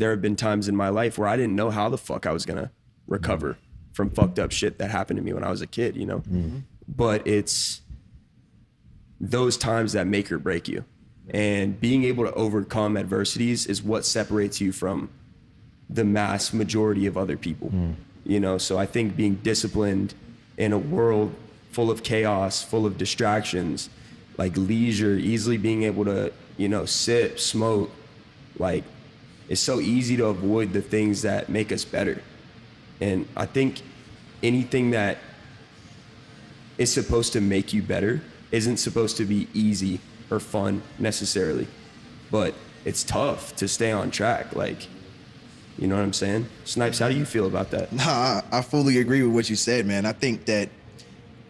there have been times in my life where I didn't know how the fuck I was gonna recover from fucked up shit that happened to me when I was a kid, you know? Mm-hmm. But it's those times that make or break you. And being able to overcome adversities is what separates you from the mass majority of other people, you know? So I think being disciplined in a world full of chaos, full of distractions, like leisure, easily being able to, you know, sip, smoke, like it's so easy to avoid the things that make us better. And I think anything that is supposed to make you better isn't supposed to be easy or fun necessarily, but it's tough to stay on track. Like, you know what I'm saying? Snipes, how do you feel about that? Nah, I fully agree with what you said, man. I think that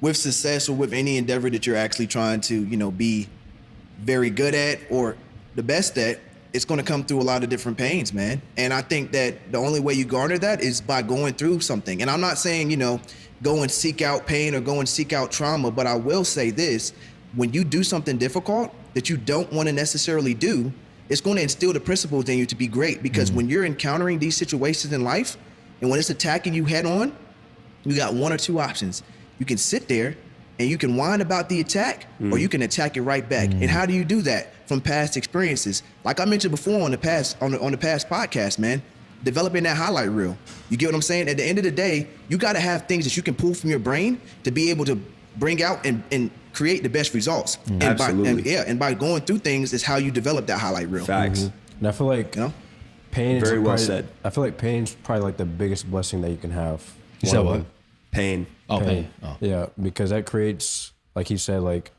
with success or with any endeavor that you're actually trying to, you know, be very good at or the best at, it's going to come through a lot of different pains, man. And I think that the only way you garner that is by going through something. And I'm not saying, you know, go and seek out pain or go and seek out trauma, but I will say this: when you do something difficult that you don't want to necessarily do, it's going to instill the principles in you to be great. Because when you're encountering these situations in life and when it's attacking you head on, you got one or two options. You can sit there and you can whine about the attack, or you can attack it right back. And how do you do that? From past experiences. Like I mentioned before on the past podcast, man, developing that highlight reel. You get what I'm saying? At the end of the day, you got to have things that you can pull from your brain to be able to bring out and create the best results. Absolutely. And by going through things is how you develop that highlight reel. Facts. And I feel like, you know, pain is Very well probably, said. I feel like pain's probably like the biggest blessing that you can have. You said what? Pain. Oh, pain. Oh. Yeah, because that creates, like he said, like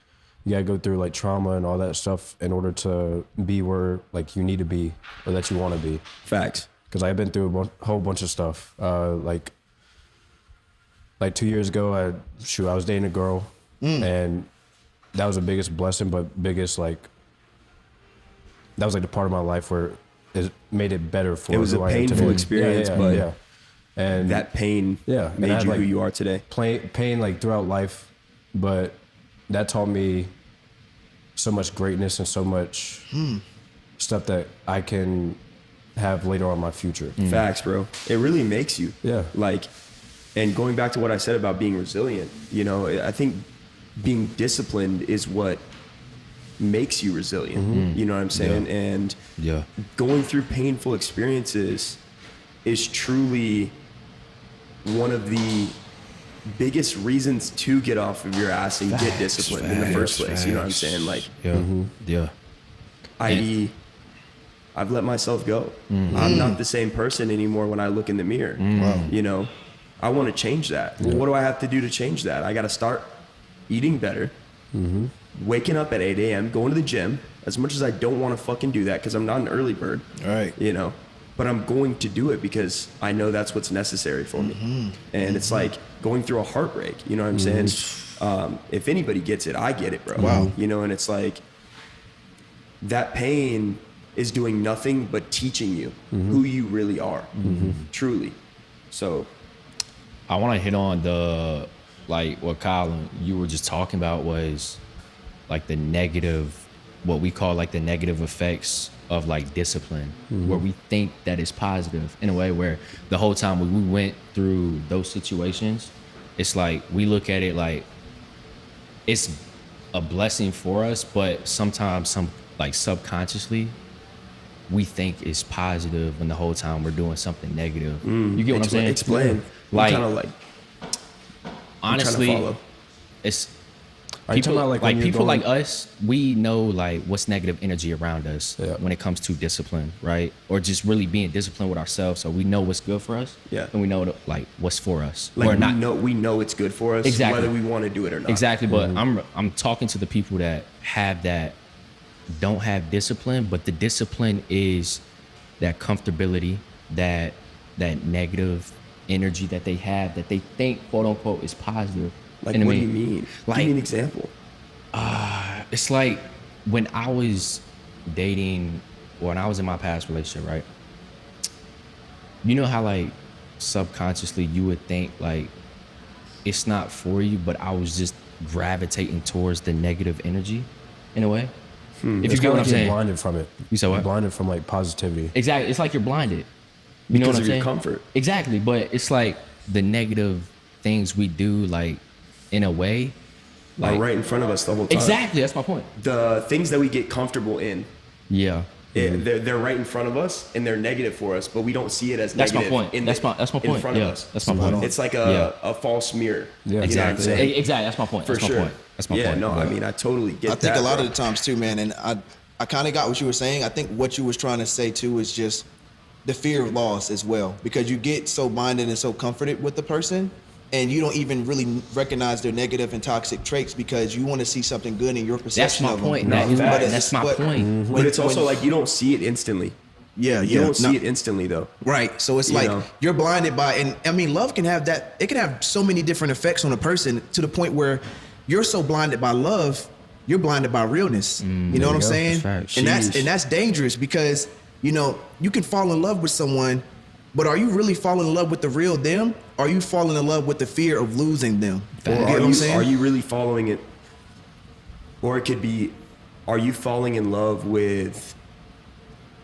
you gotta go through like trauma and all that stuff in order to be where like you need to be or that you want to be. Facts. Because I've been through a whole bunch of stuff. Like 2 years ago, I was dating a girl, and that was the biggest blessing, but biggest like that was like the part of my life where it made it better for. It was a who I am painful today. experience, but and that pain made you like, who you are today. Pain like throughout life, but that taught me so much greatness and so much stuff that I can have later on in my future. Facts, bro. It really makes you. Yeah. Like, and going back to what I said about being resilient, you know, I think being disciplined is what makes you resilient. You know what I'm saying? Yeah. And Yeah. going through painful experiences is truly one of the biggest reasons to get off of your ass and get disciplined in the first place. You know what I'm saying? Like, Yeah. i.e., I've let myself go. I'm not the same person anymore when I look in the mirror. You know, I want to change that. Well, what do I have to do to change that? I got to start eating better, waking up at 8 a.m., going to the gym, as much as I don't want to fucking do that because I'm not an early bird. Right. You know, but I'm going to do it because I know that's what's necessary for me. And it's like going through a heartbreak. You know what I'm saying? If anybody gets it, I get it, bro. Wow. You know, and it's like that pain is doing nothing but teaching you who you really are, truly. So I want to hit on the, like what Kyle, you were just talking about was like the negative, what we call like the negative effects of like discipline, where we think that it's positive in a way where the whole time we went through those situations, it's like we look at it like it's a blessing for us, but sometimes like subconsciously we think it's positive when the whole time we're doing something negative. You get what I'm saying? Explain. Like, kind of like honestly, it's Are you talking people about like people like us. We know like what's negative energy around us Yeah. when it comes to discipline, right? Or just really being disciplined with ourselves, so we know what's good for us. Yeah. and we know like what's for us. like or not. we know it's good for us, Exactly. whether we want to do it or not. Exactly, but I'm talking to the people that don't have discipline, but the discipline is that comfortability, that negative energy that they have that they think quote unquote is positive. Like, And I what do you mean, mean? like- Give me an example. It's like when I was dating, or when I was in my past relationship, right? You know how like subconsciously you would think like it's not for you, but I was just gravitating towards the negative energy in a way. If you It's get what kinda I'm like you're saying. blinded from it. You said what? You're blinded from like positivity. Exactly. It's like you're blinded. You know Because what I'm of your saying? comfort. Exactly. But it's like the negative things we do, like in a way, Are like right in front of us the whole time. exactly. That's my point. The things that we get comfortable in, Yeah. they're right in front of us and they're negative for us, but we don't see it as That's my negative. point. In That's my in point. front Yeah. of us. That's my point. It's like Yeah. a false mirror. Yeah, You know what I'm exactly. saying? Exactly. That's my point. For That's sure. my point. That's my yeah, point. no, I mean, I totally get I that. think a lot bro. of the times too, man, and I kind of got what you were saying. I think what you was trying to say too is just the fear of loss as well, because you get so bonded and so comforted with the person, and you don't even really recognize their negative and toxic traits because you want to see something good in your That's perception my of them. point. No, That is facts. that's my But- point. But it's also like you don't see it instantly. Yeah, You yeah. don't see No. it instantly though. Right. So it's You like know? you're blinded by, and I mean, love can have that. It can have so many different effects on a person to the point where you're so blinded by love, you're blinded by realness. You know what I'm go. saying? That's And Sheesh. that's dangerous because you can fall in love with someone, but are you really falling in love with the real them? Or are you falling in love with the fear of losing them? Or You get what I'm saying? are you really following it? Or it could be, are you falling in love with?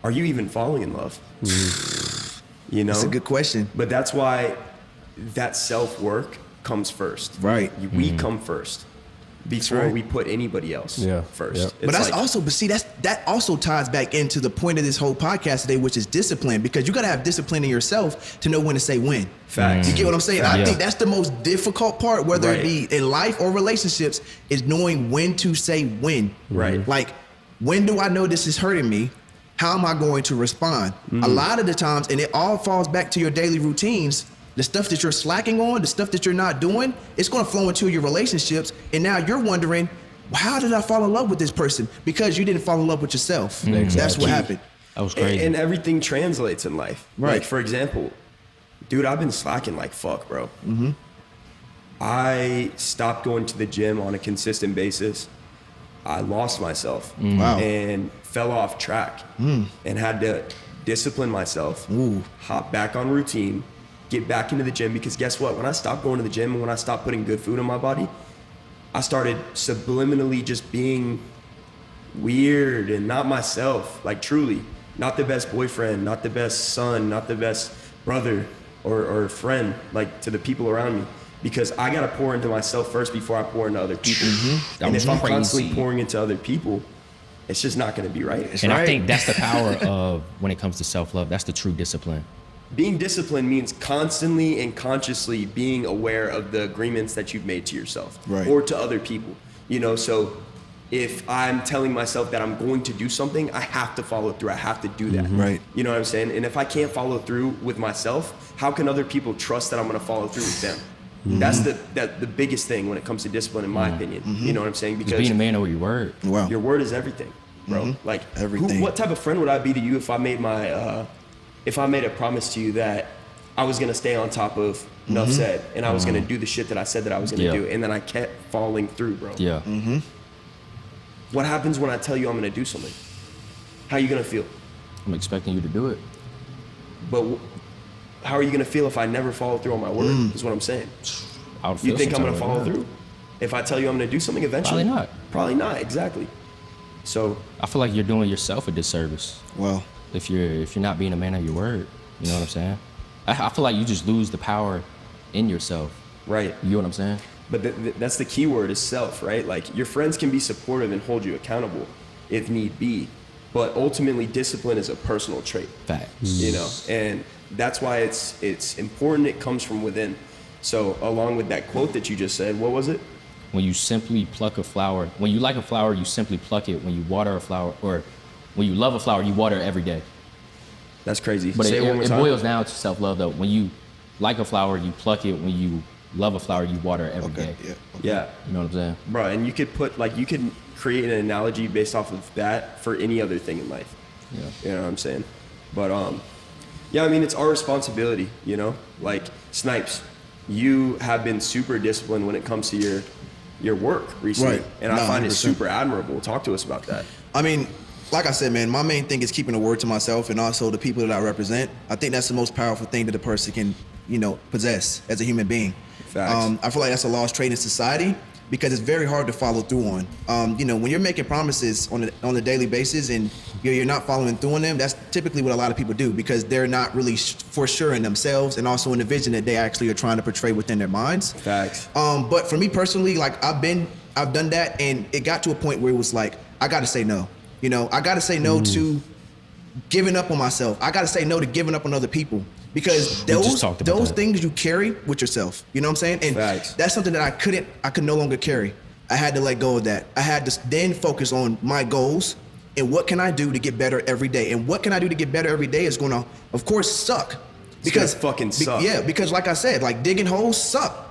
Are you even falling in love? You know, That's a good question. But that's why that self work comes first. Right. We come first before right. we put anybody else Yeah. first. Yeah. It's But that's like- also, but see, that also ties back into the point of this whole podcast today, which is discipline, because you got to have discipline in yourself to know when to say when. facts. You get what I'm saying? I Yeah. think that's the most difficult part, whether Right. it be in life or relationships, is knowing when to say when. Right. Like, when do I know this is hurting me? How am I going to respond? A lot of the times, and it all falls back to your daily routines, the stuff that you're slacking on, the stuff that you're not doing, it's going to flow into your relationships. And now you're wondering, well, how did I fall in love with this person? Because you didn't fall in love with yourself. That's what happened. That was crazy. And everything translates in life. Right. Like, for example, dude, I've been slacking like fuck, bro. I stopped going to the gym on a consistent basis. I lost myself Wow. and fell off track and had to discipline myself, hop back on routine, get back into the gym. Because guess what? When I stopped going to the gym and when I stopped putting good food in my body, I started subliminally just being weird and not myself, like truly. Not the best boyfriend, not the best son, not the best brother or friend, like to the people around me. Because I gotta pour into myself first before I pour into other people. That And was if I'm crazy. constantly pouring into other people, it's just not gonna be right. And I right. think that's the power of when it comes to self-love. That's the true discipline. Being disciplined means constantly and consciously being aware of the agreements that you've made to yourself Right. or to other people. So if I'm telling myself that I'm going to do something, I have to follow through. I have to do that. Right. You know what I'm saying? And if I can't follow through with myself, how can other people trust that I'm going to follow through with them? That's the biggest thing when it comes to discipline, in my opinion. You know what I'm saying? Just Because being a man over your word. Wow. your word is everything, bro. Like Everything. what type of friend would I be to you if I made a promise to you that I was gonna stay on top of Nough said, and I was gonna do the shit that I said that I was gonna Yeah. do, and then I kept falling through, bro. Yeah. What happens when I tell you I'm gonna do something? How you gonna feel? I'm expecting you to do it. But how are you gonna feel if I never follow through on my word? Is what I'm saying. I would feel You think I'm some gonna type of follow way. through? If I tell you I'm gonna do something eventually? Probably not. Probably not. Exactly. So I feel like you're doing yourself a disservice Well, if you're not being a man of your word. You know what I'm saying? I feel like you just lose the power in yourself. right. You know what I'm saying? But that's the key word is self, right? Like your friends can be supportive and hold you accountable if need be, but ultimately discipline is a personal trait, Facts. and that's why it's important. It comes from within. So along with that quote that you just said, what was it? When you simply pluck a flower, when you like a flower, you simply pluck it. When you water a flower, or when you love a flower, you water it every day. That's crazy. But Say it one more it time. boils down to self-love, though. When you like a flower, you pluck it. When you love a flower, you water it every day. okay, yeah. Yeah, You know what I'm saying? bro. And you could create an analogy based off of that for any other thing in life. Yeah. You know what I'm saying? But yeah, I mean, it's our responsibility, like Snipes, you have been super disciplined when it comes to your work recently. Right. And I No, find it 100%. super admirable. Talk to us about that. I mean, like I said, man, my main thing is keeping the word to myself and also the people that I represent. I think that's the most powerful thing that a person can, possess as a human being. Facts. I feel like that's a lost trait in society, because it's very hard to follow through on. You know, when you're making promises on a daily basis and you're not following through on them, that's typically what a lot of people do because they're not really for sure in themselves and also in the vision that they actually are trying to portray within their minds. Facts. But for me personally, like I've done that, and it got to a point where it was like I got to say no. You know, I got to say no to giving up on myself. I got to say no to giving up on other people. Because those things you carry with yourself, you know what I'm saying? And Facts. that's something that I could no longer carry. I had to let go of that. I had to then focus on my goals and what can I do to get better every day. And what can I do to get better every day is going to, of course, suck. Because fucking suck. Yeah, because like I said, like digging holes suck,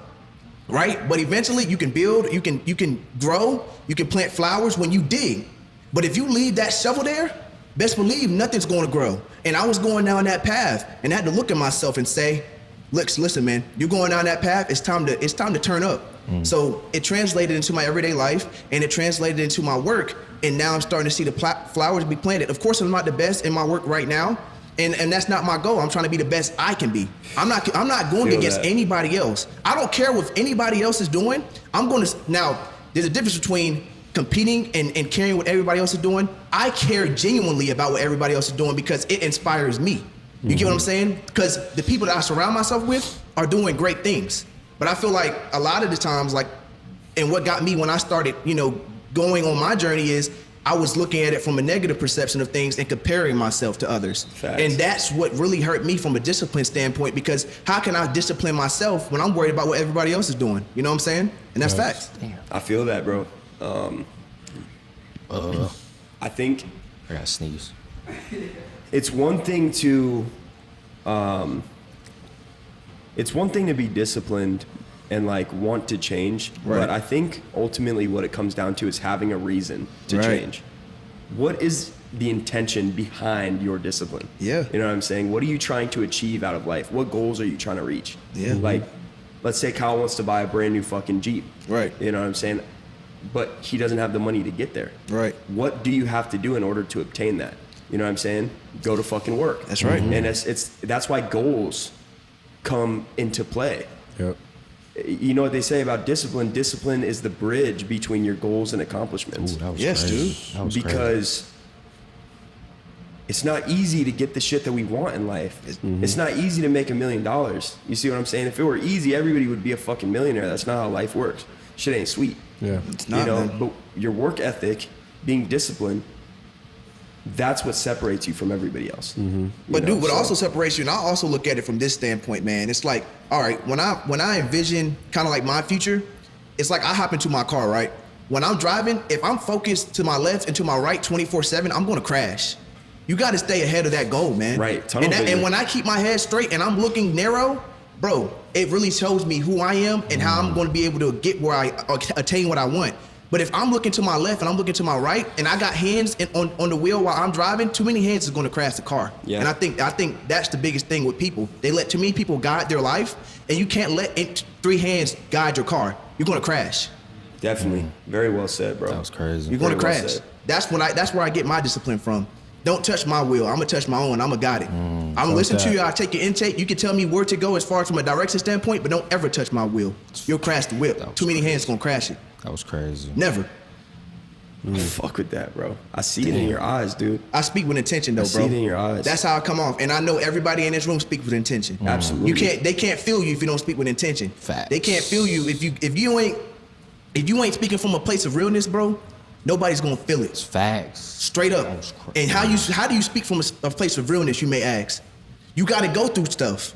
right? But eventually you can build, you can grow, you can plant flowers when you dig. But if you leave that shovel there, best believe nothing's going to grow. And I was going down that path and I had to look at myself and say, listen, man, you're going down that path. It's time to turn up. So it translated into my everyday life and it translated into my work. And now I'm starting to see the flowers be planted. Of course, I'm not the best in my work right now. And that's not my goal. I'm trying to be the best I can be. I'm not going against anybody else. I don't care what anybody else is doing. Now, there's a difference between competing and caring what everybody else is doing. I care genuinely about what everybody else is doing because it inspires me. You get what I'm saying? Because the people that I surround myself with are doing great things. But I feel like a lot of the times, like, and what got me when I started, you know, going on my journey is I was looking at it from a negative perception of things and comparing myself to others. Facts. And that's what really hurt me from a discipline standpoint, because how can I discipline myself when I'm worried about what everybody else is doing? You know what I'm saying? And that's facts. Damn. I feel that, bro. I think I gotta sneeze. it's one thing to be disciplined and like want to change, Right. but I think ultimately what it comes down to is having a reason to Right. change. What is the intention behind your discipline? Yeah. You know what I'm saying? What are you trying to achieve out of life? What goals are you trying to reach? Yeah. Like, let's say Kyle wants to buy a brand new fucking Jeep. Right. You know what I'm saying? But he doesn't have the money to get there. Right. What do you have to do in order to obtain that? You know what I'm saying? Go to fucking work. That's right. And that's why goals come into play. Yep. You know what they say about discipline? Discipline is the bridge between your goals and accomplishments. Ooh, that was Yes, crazy. dude. That was crazy. Because it's not easy to get the shit that we want in life. It's not easy to make $1 million. You see what I'm saying? If it were easy, everybody would be a fucking millionaire. That's not how life works. Shit ain't sweet. Yeah. It's not, you know, man. but your work ethic, being disciplined, that's what separates you from everybody else. You But know, dude, what so- also separates you, and I also look at it from this standpoint, man. It's like, all right, when I envision kind of like my future, it's like I hop into my car, right? When I'm driving, if I'm focused to my left and to my right 24/7, I'm gonna crash. You got to stay ahead of that goal, man. Right, tunnel And, vision. and when I keep my head straight and I'm looking narrow, bro, it really shows me who I am and how I'm going to be able to get where I attain what I want. But if I'm looking to my left and I'm looking to my right and I got hands on the wheel while I'm driving, too many hands is going to crash the car. Yeah. And I think that's the biggest thing with people. They let too many people guide their life, and you can't let 3 hands guide your car. You're going to crash. Definitely. Very well said, bro. That was crazy. You're going to Very well crash. said. That's where I get my discipline from. Don't touch my wheel. I'm gonna touch my own. I'm gonna guide it. I'm gonna listen to you. I'll take your intake. You can tell me where to go as far as from a direction standpoint, but don't ever touch my wheel. You'll crash the whip. Too many hands gonna crash it. That was crazy. Never. Fuck with that, bro. I see it in your eyes, dude. I speak with intention though, I bro. see it in your eyes. That's how I come off. And I know everybody in this room speaks with intention. Absolutely. They can't feel you if you don't speak with intention. Facts. They can't feel you if you ain't speaking from a place of realness, bro. Nobody's gonna feel it. Facts. Straight up. That was crazy. And how do you speak from a place of realness, you may ask? You gotta go through stuff.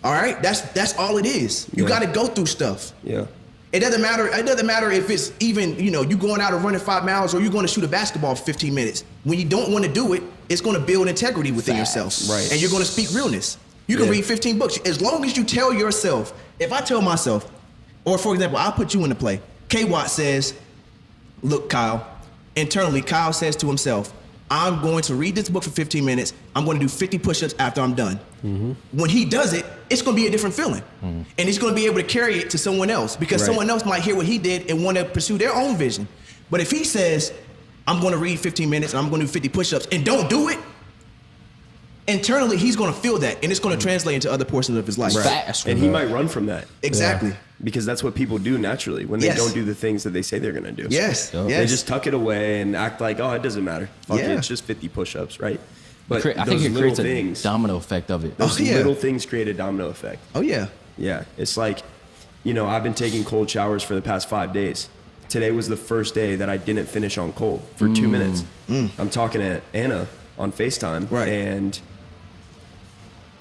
All right? That's all it is. You Yeah. gotta go through stuff. Yeah. It doesn't matter if it's even, you know, you going out and running 5 miles or you're going to shoot a basketball for 15 minutes. When you don't want to do it, it's going to build integrity within Facts. yourself. Right. And you're going to speak realness. You can Yeah. read 15 books. As long as you tell yourself, if I tell myself, or for example, I'll put you into play. K-Watt says, look, Kyle, internally, Kyle says to himself, I'm going to read this book for 15 minutes. I'm going to do 50 push-ups after I'm done. When he does it, it's going to be a different feeling. And he's going to be able to carry it to someone else because Right. someone else might hear what he did and want to pursue their own vision. But if he says, I'm going to read 15 minutes and I'm going to do 50 push-ups and don't do it, internally, he's going to feel that and it's going to translate into other portions of his life. Right. Fast, And he bro. might run from that. Exactly. because that's what people do naturally when they Yes. don't do the things that they say they're gonna do. Yes. Yup. Yes. They just tuck it away and act like, oh, it doesn't matter. Fuck Yeah. it, it's just 50 push-ups, right? But I think those it little creates things, a domino effect of it. those Oh, yeah. little things create a domino effect. Oh yeah. Yeah, it's like, you know, I've been taking cold showers for the past 5 days. Today was the first day that I didn't finish on cold for 2 minutes. I'm talking to Anna on FaceTime, Right. and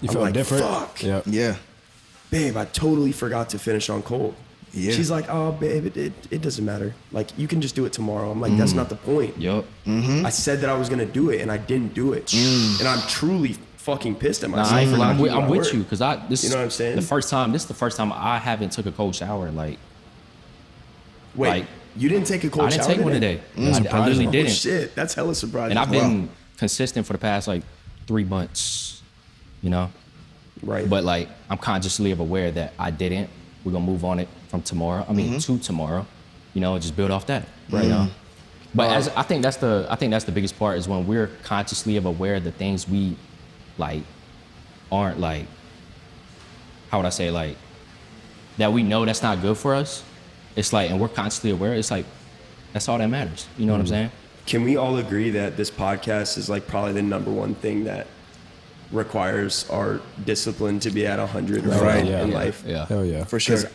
You I'm felt like, different. fuck. Yeah. Yeah. babe, I totally forgot to finish on cold. Yeah. She's like, oh, babe, it doesn't matter. Like, you can just do it tomorrow. I'm like, that's not the point. Yup. I said that I was going to do it, and I didn't do it. And I'm truly fucking pissed at Nah, myself. I ain't for gonna not lie, doing I'm my with work. you because this You know what I'm saying? This is the first time I haven't took a cold shower. Like, Wait, like, you didn't take a cold I didn't shower take one today. I literally Oh, didn't. shit. That's hella surprising. And I've Wow. been consistent for the past like 3 months, you know. Right. But like, I'm consciously aware that I didn't. We're gonna move on it from tomorrow. I mean, to tomorrow. You know, just build off that. Right. You know. But as I think that's the biggest part is when we're consciously aware of the things we like aren't like, how would I say, like, that we know that's not good for us. It's like, and we're consciously aware. It's like, that's all that matters. You know what I'm saying? Can we all agree that this podcast is like probably the number one thing that requires our discipline to be at 100 Right. in life? Yeah. Hell yeah. For sure. 'Cause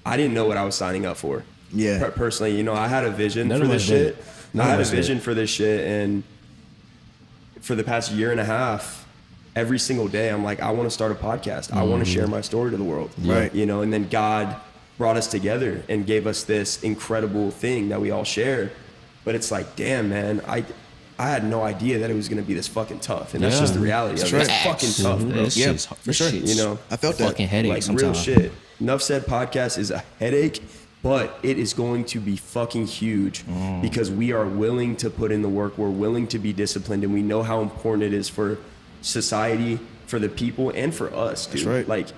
I didn't know what I was signing up for. Yeah. Personally, you know, I had a vision None for of this us did. shit. None I of had a us did. vision for this shit, and for the past year and a half, every single day, I'm like, I want to start a podcast. I want to share my story to the world. Right. You know, and then God brought us together and gave us this incredible thing that we all share. But it's like, damn, man, I had no idea that it was going to be this fucking tough. And that's Yeah. just the reality of it. That's It's right. fucking tough, bro. This Yeah, shit's- for this sure. shit's You know, I felt that. fucking headache Like sometimes. real shit. Nough Said podcast is a headache, but it is going to be fucking huge because we are willing to put in the work. We're willing to be disciplined, and we know how important it is for society, for the people, and for us, dude. That's right. Like,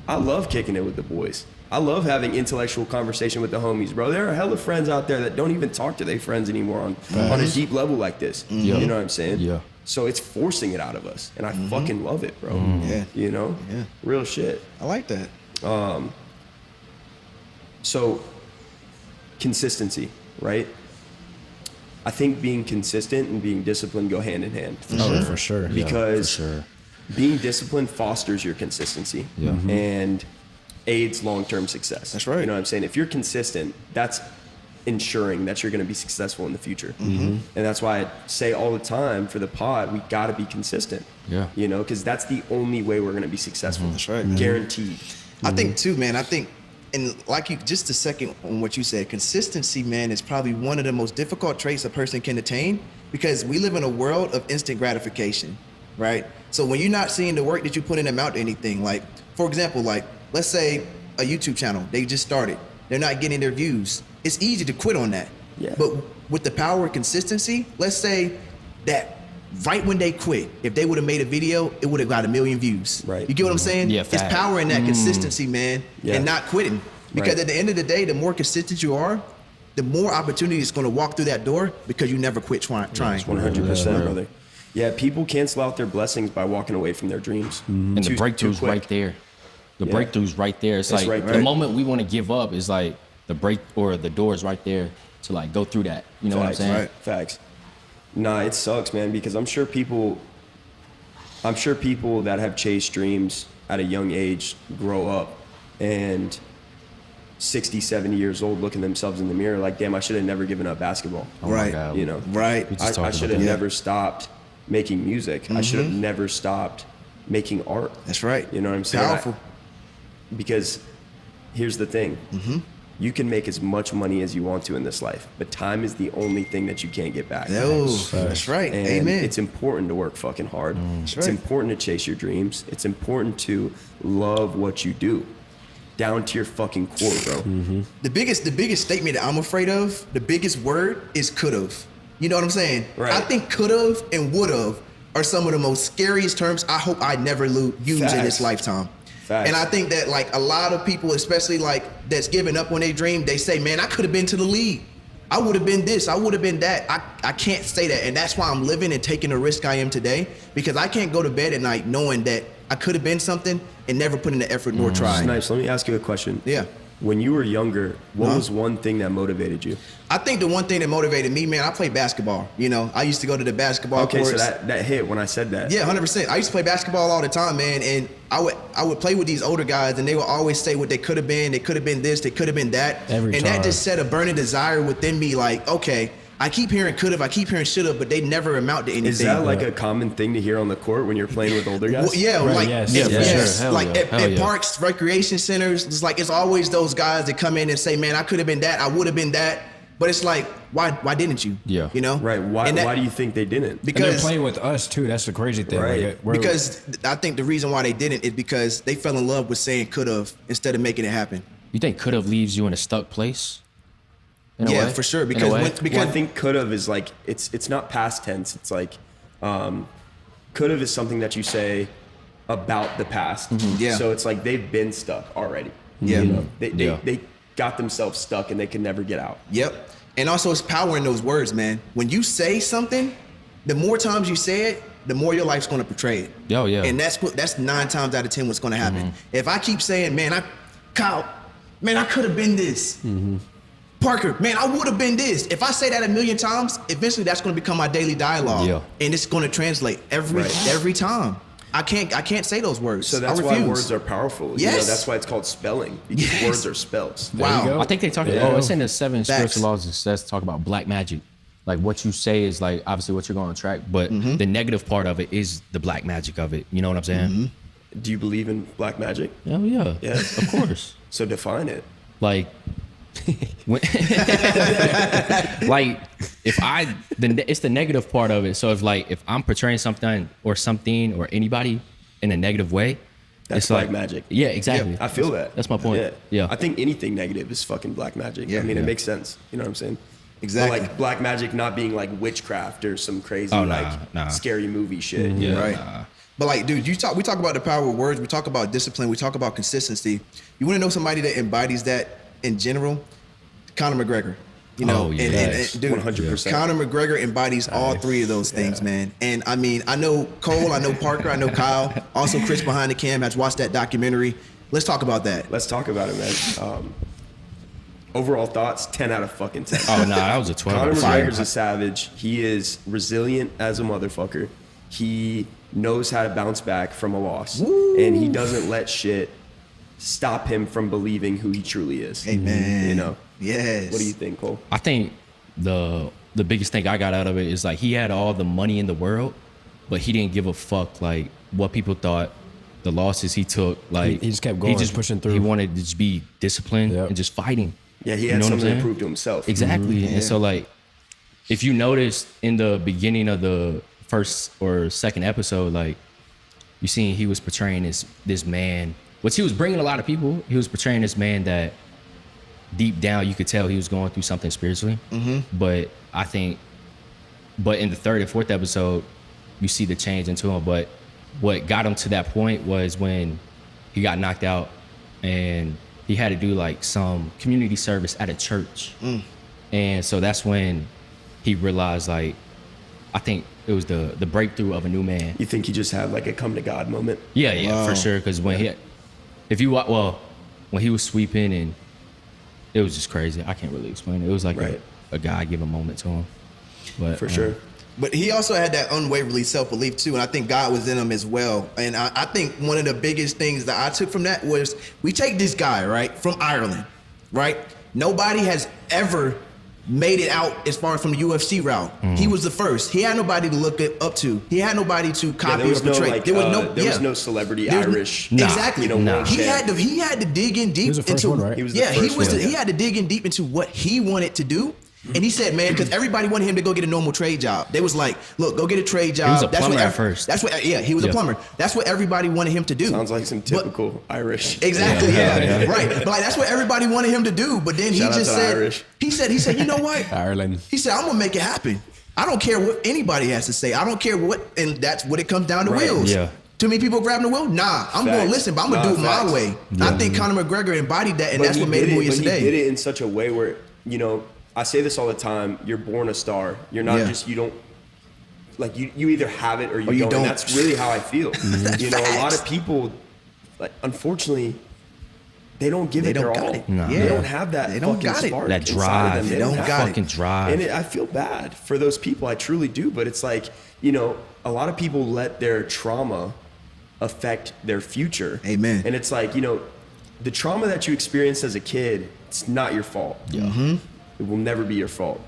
I love kicking it with the boys. I love having intellectual conversation with the homies, bro. There are hella friends out there that don't even talk to their friends anymore on a deep level like this. Yeah. You know what I'm saying? Yeah. So it's forcing it out of us, and I fucking love it, bro. Yeah. You know? Yeah. Real shit. I like that. So, consistency, right? I think being consistent and being disciplined go hand in hand. Oh, for sure. Because for sure. being disciplined fosters your consistency Yeah. and aids long-term success. That's right. You know what I'm saying? If you're consistent, that's ensuring that you're going to be successful in the future. And that's why I say all the time for the pod, we got to be consistent. Yeah. You know, because that's the only way we're going to be successful. That's right, man. Guaranteed. I think too, man. I think, and like you, just a second on what you said, consistency, man, is probably one of the most difficult traits a person can attain because we live in a world of instant gratification, right? So when you're not seeing the work that you put in amount to anything, like for example, like let's say a YouTube channel, they just started, they're not getting their views. It's easy to quit on that. Yeah. But with the power of consistency, let's say that right when they quit, if they would have made a video, it would have got 1 million views. Right. You get what I'm saying? Yeah, It's fact. power in that consistency, man, Yeah. and not quitting. Because Right. at the end of the day, the more consistent you are, the more opportunity is going to walk through that door because you never quit trying. 100%, brother. Yeah, people cancel out their blessings by walking away from their dreams. And the Too breakthrough's quick. right there. The Yeah. breakthrough's right there. It's It's like right the there. moment we want to give up is like the break or the door's right there to like go through that. You know what I'm Facts, saying? right. Facts. Nah, it sucks, man, because I'm sure people that have chased dreams at a young age grow up and 60, 70 years old looking themselves in the mirror like, damn, I should have never given up basketball. Oh my Right. God. You know? Right. We just I talked about should have that. never stopped making music. I should have never stopped making art. That's right. You know what I'm saying? Powerful. Because here's the thing. You can make as much money as you want to in this life, but time is the only thing that you can't get back. No, that's right. And Amen. it's important to work fucking hard. It's right. important to chase your dreams. It's important to love what you do down to your fucking core, bro. The biggest statement that I'm afraid of, the biggest word is could've. You know what I'm saying? Right. I think could've and would've are some of the most scariest terms I hope I never use in Facts. this lifetime. Facts. And I think that like a lot of people, especially like that's giving up on their dream, they say, man, I could have been to the league. I would have been this, I would have been that. I can't say that. And that's why I'm living and taking the risk I am today, because I can't go to bed at night knowing that I could have been something and never put in the effort nor tried. Snipes, let me ask you a question. Yeah. When you were younger, what was one thing that motivated you? I think the one thing that motivated me, man, I played basketball. You know, I used to go to the basketball Okay, courts. so that hit when I said that. Yeah, 100%. I used to play basketball all the time, man, and I would play with these older guys, and they would always say what they could have been. They could have been this. They could have been that. Every and time. that just set a burning desire within me, like, okay, I keep hearing could have, I keep hearing should have, but they never amount to anything. Is that like a common thing to hear on the court when you're playing with older guys? Well, yeah, Right, like yes. Yeah, for yes, sure. Hell like yeah. Hell at yeah. parks, recreation centers. It's like it's always those guys that come in and say, "Man, I could have been that. I would have been that." But it's like, why didn't you? Yeah. you know, Right. Why? And that- Why do you think they didn't? And they're Because playing with us too. That's the crazy thing. Right. Like, we're- because I think the reason why they didn't is because they fell in love with saying could have instead of making it happen. You think could have leaves you in a stuck place? In a Yeah, way? for sure. In a Because way? because Well, I think could have is like it's not past tense. It's like could have is something that you say about the past. Yeah. So it's like they've been stuck already. Yeah. You know? They Yeah. they got themselves stuck and they can never get out. Yep. And also it's power in those words, man. When you say something, the more times you say it, the more your life's gonna portray it. Oh, yeah. And that's 9 times out of 10 what's gonna happen. If I keep saying, man, Kyle, man, I could have been this. Parker, man, I would have been this. If I say that a million times, eventually that's gonna become my daily dialogue. Yeah. And it's gonna translate every time. I can't say those words. So that's I why refuse. words are powerful. You know, Yes. that's why it's called spelling. Because Yes. words are spells. Wow. you go. I think they talk. Yeah. Oh, it's in the 7 Facts. spiritual laws of success. Talk about black magic. Like what you say is like obviously what you're going to attract, but the negative part of it is the black magic of it. You know what I'm saying? Do you believe in black magic? Oh yeah, Yeah. of course. So define it. Like, when, like if it's the negative part of it. So if I'm portraying something or anybody in a negative way, That's it's black like magic. Yeah, exactly. I feel that. That's my point. Yeah. I think anything negative is fucking black magic. Yeah. I mean, Yeah. it makes sense. You know what I'm saying? Exactly. But like black magic not being like witchcraft or some crazy Oh, like nah. scary movie shit. Yeah. You know? Right. But like, dude, we talk about the power of words. We talk about discipline. We talk about consistency. You want to know somebody that embodies that in general? Conor McGregor. You know, Oh, yeah. and dude, 100%. Conor McGregor embodies all 3 of those things, man. And I mean, I know Cole, I know Parker, I know Kyle. Also, Chris behind the cam has watched that documentary. Let's talk about that. Let's talk about it, man. Overall thoughts, 10 out of fucking 10. Oh no, that was a 12. Conor Fire. McGregor's a savage. He is resilient as a motherfucker. He knows how to bounce back from a loss. And he doesn't let shit stop him from believing who he truly is. Amen. You know? Yes. What do you think, Cole? I think the biggest thing I got out of it is like he had all the money in the world, but he didn't give a fuck like what people thought, the losses he took. Like He just kept going, pushing through. He wanted to just be disciplined Yep. and just fighting. Yeah, he You had know what I'm something to saying? prove to himself. Exactly. And so like if you notice in the beginning of the first or second episode, like you seen he was portraying this man, which he was bringing a lot of people. He was portraying this man that deep down you could tell he was going through something spiritually. But I think, in the third and fourth episode, you see the change into him. But what got him to that point was when he got knocked out and he had to do like some community service at a church. And so that's when he realized, like, I think it was the breakthrough of a new man. You think he just had like a come to God moment? Yeah, for sure. Because when when he was sweeping, and it was just crazy. I can't really explain it. It was like Right. a God-given moment to him. But For sure. But he also had that unwaveringly self-belief too, and I think God was in him as well. And I think one of the biggest things that I took from that was we take this guy, right, from Ireland, right? Nobody has ever made it out as far as from the UFC route. He was the first. He had nobody to look up to. He had nobody to Yeah, copy there was or no portray. like there was no celebrity There was- Irish. Exactly. You know, world He champ. had to dig in deep was the first into one, right? He was the yeah, first one. he had to dig in deep into what he wanted to do. And he said, man, because everybody wanted him to go get a normal trade job. They was like, look, go get a trade job. was a That's plumber what at first. That's what. Yeah, he was a Yeah. plumber. That's what everybody wanted him to do. Sounds like some But- typical Irish. Exactly. Yeah. Right. But like that's what everybody wanted him to do. But then Shout out he just to the said, Irish. he said, you know what? Ireland. He said, I'm gonna make it happen. I don't care what anybody has to say. I don't care what, and that's what it comes down to. Right. Wheels. Yeah. Too many people grabbing the wheel? Nah, I'm Facts. gonna listen, but I'm gonna do it Nah, my facts. way. I think Conor McGregor embodied that, and But that's he what made did him who it- he is but today. He did it in such a way where, you know, I say this all the time, you're born a star. You're not Yeah. just, you don't, like you either have it or you, you don't. don't. And that's really how I feel. You know, a lot of people, like, unfortunately, they don't give They it their don't got all. it. No. They don't have that They don't fucking got it. spark That inside drive. of them. They don't have got it. it. fucking drive. And I feel bad for those people. I truly do. But it's like, you know, a lot of people let their trauma affect their future. Amen. And it's like, you know, the trauma that you experienced as a kid, it's not your fault. Yeah. Mm-hmm. It will never be your fault.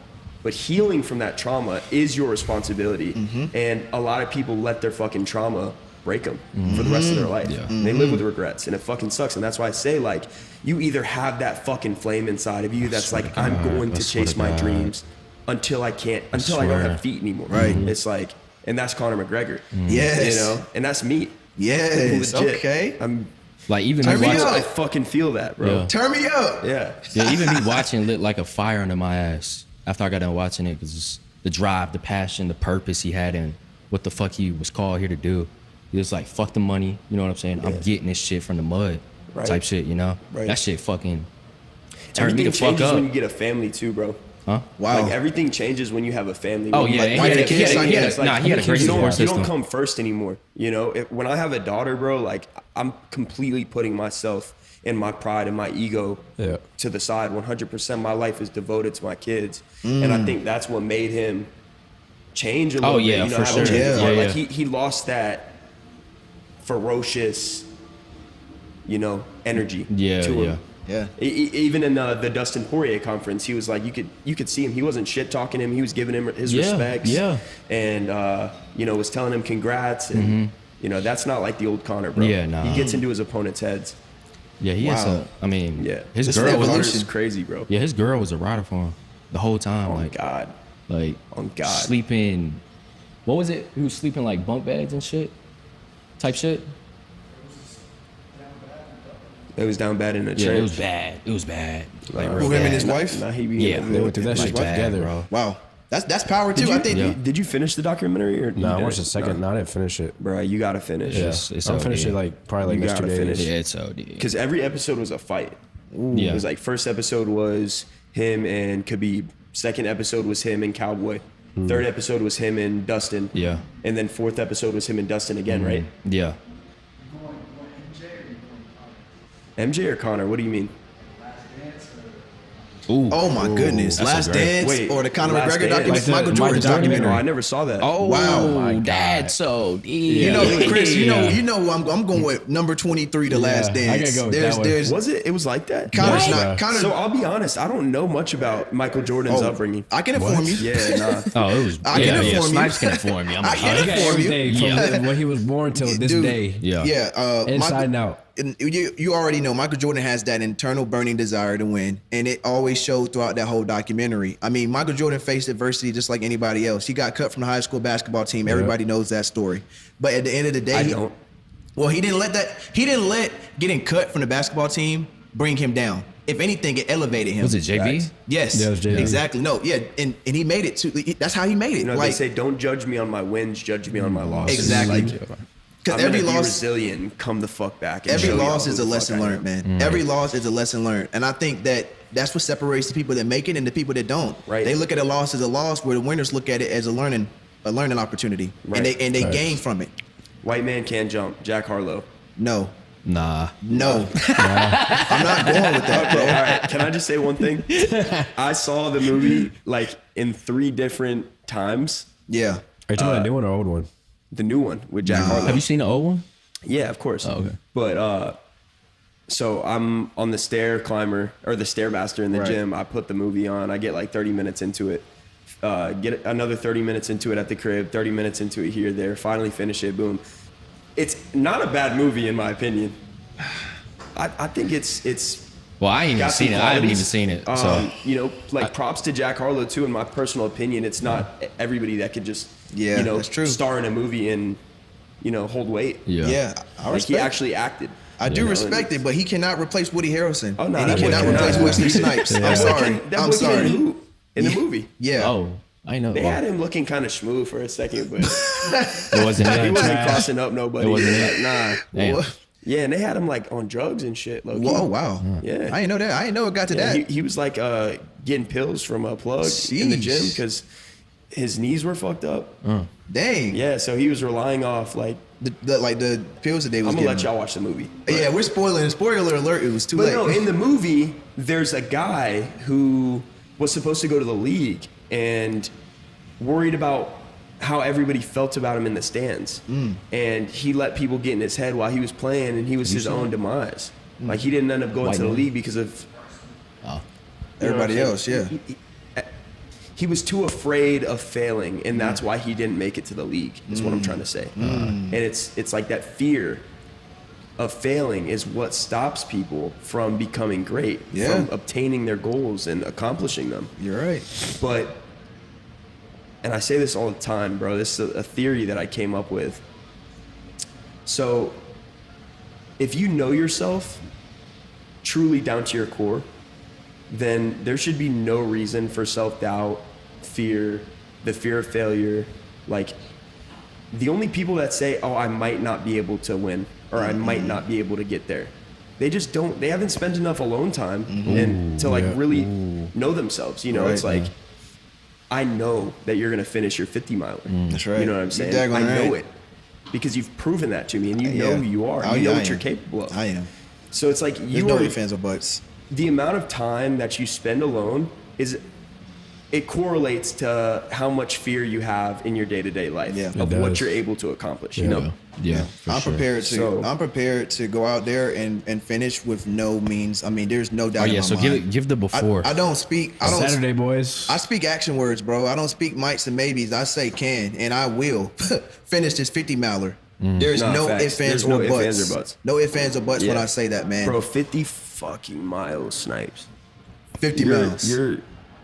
But healing from that trauma is your responsibility. And a lot of people let their fucking trauma break them for the rest of their life. Yeah. And they live with regrets, and it fucking sucks. And that's why I say, like, you either have that fucking flame inside of you that's like, I'm going to chase my dreams until I can't, until I don't swear. have feet anymore. Right. It's like, and that's Conor McGregor. Yes. You know, and that's me. Yes. Legit. Okay. I'm, Like even Turn me me watching, up. I fucking feel that, bro. Yeah. Turn me up. Yeah. yeah, even me watching lit like a fire under my ass after I got done watching it because the drive, the passion, the purpose he had, and what the fuck he was called here to do. He was like, fuck the money, you know what I'm saying? I'm getting this shit from the mud, Right. type shit, you know? Right. That shit fucking turned me Everything the fuck changes up. when you get a family too, bro. Huh? Wow. Like everything changes when you have a family. Oh When you, yeah, like, and wife he and had, kids, he had, he had, it's a- like, nah, he had a great you support don't system. come first anymore. You know, when I have a daughter, bro, like I'm completely putting myself and my pride and my ego Yeah. to the side. 100%. My life is devoted to my kids, and I think that's what made him change a little bit. yeah, You know, for have a sure. change of Yeah. heart. Yeah, Like yeah. he lost that ferocious, you know, energy Yeah, to him. yeah. Yeah. Even in the Dustin Poirier conference, he was like, you could see him. He wasn't shit talking him. He was giving him his Yeah, respects. yeah. And you know, was telling him congrats. And you know, that's not like the old Conor, bro. Yeah, nah. He gets into his opponent's heads. Yeah, he has Wow. a, I mean, Yeah, his this girl was, evolution is crazy, bro. yeah, his girl was a rider for him the whole time. Oh like, God, like oh God. sleeping, what was it? He was sleeping like bunk beds and shit, type shit. It was down bad in the Yeah, trench. it was bad. It was bad. Like Nah, real Who, him and bad. his wife? Nah, he be Yeah, in They the- went through that Like shit bad, together. bro. Wow. That's power too. Did you, I think. Yeah. did you finish the documentary or No, I you watched the didn't? second. No, I didn't finish it. Bro, you gotta finish. Yeah, It's I'll finish OD. it like probably You like next 2 gotta days. finish Yeah, it's OD. Because every episode was a fight. Yeah. It was like first episode was him and Khabib. Second episode was him and Cowboy. Third episode was him and Dustin. Yeah. And then fourth episode was him and Dustin again, right? Yeah. MJ or Connor? What do you mean? Ooh. Oh my goodness. that's a Last great- Dance Wait, or the Conor Last McGregor Dance. documentary, Like the Michael Michael Jordan's Jordan documentary. No, I never saw that. Oh, Wow. my God. that's so deep. You know, Chris, you Yeah. know, I'm going with number 23, The Last I Dance. gotta go with that one. There's Was it? It was like that? Connor's What? not Connor. So I'll be honest. I don't know much about Michael Jordan's upbringing. I can inform you. Yeah, nah. Oh, it was. I can yeah, inform you. Snipes can inform me. I'm I like, can He got inform you. everything from when he was born till this Dude. day. Yeah. Yeah, Inside and out. And you already know Michael Jordan has that internal burning desire to win, and it always showed throughout that whole documentary. I mean, Michael Jordan faced adversity just like anybody else. He got cut from the high school basketball team. Everybody knows that story. But at the end of the day, I don't. Well, he didn't let getting cut from the basketball team bring him down. If anything, it elevated him. Was it JB? Facts. Yes, Yeah, it was JB. exactly. No, yeah, and he made it too. That's how he made it. You know, like, they say, don't judge me on my wins, judge me on my losses. Exactly. Like, I'm because every gonna be loss, resilient and come the fuck back. And every show y'all loss who is a the fuck lesson I am. learned, man. Every loss is a lesson learned, and I think that's what separates the people that make it and the people that don't. Right. They look at a loss as a loss, where the winners look at it as a learning opportunity, Right. and they gain from it. White man can't jump. Jack Harlow. No, Nah. no, I'm not going with that, Okay, bro. all right. Can I just say one thing? I saw the movie like in 3 different times. Yeah, Are you talking about a new one or old one? The new one with Jack Harlow. Have you seen the old one? Yeah, of course. Oh, okay. But so I'm on the stair climber or the stairmaster in the Right. gym. I put the movie on. I get like 30 minutes into it. Get another 30 minutes into it at the crib. 30 minutes into it here, there. Finally finish it. Boom. It's not a bad movie in my opinion. I think it's Well, I ain't even got some seen it. I haven't even qualities. seen it. So You know, like props to Jack Harlow too. In my personal opinion, it's not everybody that could just Yeah, you know that's true. star in a movie and hold weight. yeah. yeah. I Like respect. he actually acted. I do You know, respect and- it, but he cannot replace Woody Harrelson. Oh, no, and he that boy cannot cannot. replace Wesley Snipes. That I'm boy sorry. can- that I'm boy can sorry. hoop in the movie. Yeah. Oh, I know. They Well, had him looking kind of smooth for a second, but it wasn't he him. wasn't crossing up nobody. It wasn't Like, him. nah. Damn. What? Yeah, and they had him like on drugs and shit. Low-key. Whoa, wow. Yeah. I didn't know that. I didn't know it got to Yeah, that. he was like getting pills from a plug in the gym Jeez. because his knees were fucked up. Dang. Yeah, so he was relying off like. The pills that they was I'm gonna getting. let y'all watch the movie. Yeah, we're spoiling. Spoiler alert! It was too But late. no, in the movie, there's a guy who was supposed to go to the league and worried about how everybody felt about him in the stands. And he let people get in his head while he was playing, and he was his own demise. Like, he didn't end up going to the league because of Everybody else. Yeah. He was too afraid of failing, and that's why he didn't make it to the league, is what I'm trying to say. And it's like that fear of failing is what stops people from becoming great, from obtaining their goals and accomplishing them. You're right. But, and I say this all the time, bro, this is a theory that I came up with. So, if you know yourself truly down to your core, then there should be no reason for self-doubt, fear, the fear of failure. Like, the only people that say, oh, I might not be able to win, or I might not be able to get there, they just don't, they haven't spent enough alone time and to like really know themselves. You know, it's like, I know that you're going to finish your 50 miler. That's right. You know what I'm saying? I know it because you've proven that to me, and you know who you are. You know what you're capable of. I am. So it's like, There's no ifs, ands, or buts. The amount of time that you spend alone it correlates to how much fear you have in your day-to-day life of what you're able to accomplish. You know? Yeah. I'm prepared to go out there and finish with no means. I mean, there's no doubt. Oh yeah. In my So mind. give the before. I don't speak. Saturday, boys. I speak action words, bro. I don't speak mights and maybes. I say can, and I will finish this 50 miler. There's no ifs, ands, or buts. No ifs, ands, or buts when I say that, man. Bro, 50 fucking miles, Snipes. 50 miles.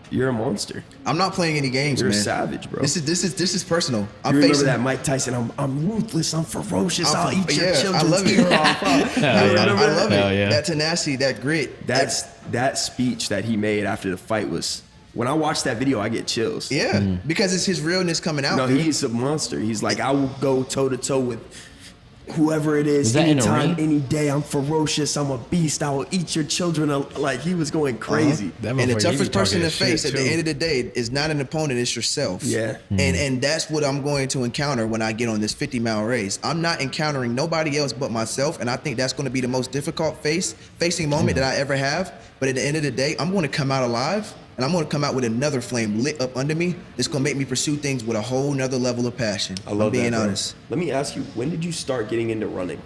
You're a monster. I'm not playing any games, You're man. a savage, bro. This is personal. You I'm remember facing that Mike Tyson? I'm ruthless. I'm ferocious. I'll eat your children. I love it. I love it. Yeah. That tenacity, that grit. That speech that he made after the fight was. When I watch that video, I get chills. Yeah, because it's his realness coming out. No, dude. he's a monster. He's like, I will go toe to toe with whoever it is, that in a anytime, ring? any day. I'm ferocious. I'm a beast. I will eat your children. Like, he was going crazy. And the toughest person to face at the end of the day is not an opponent, it's yourself. Yeah. And that's what I'm going to encounter when I get on this 50-mile race. I'm not encountering nobody else but myself, and I think that's going to be the most difficult facing moment that I ever have. But at the end of the day, I'm going to come out alive, and I'm going to come out with another flame lit up under me that's going to make me pursue things with a whole nother level of passion. I love I'm being that, bro. honest. Let me ask you, when did you start getting into running?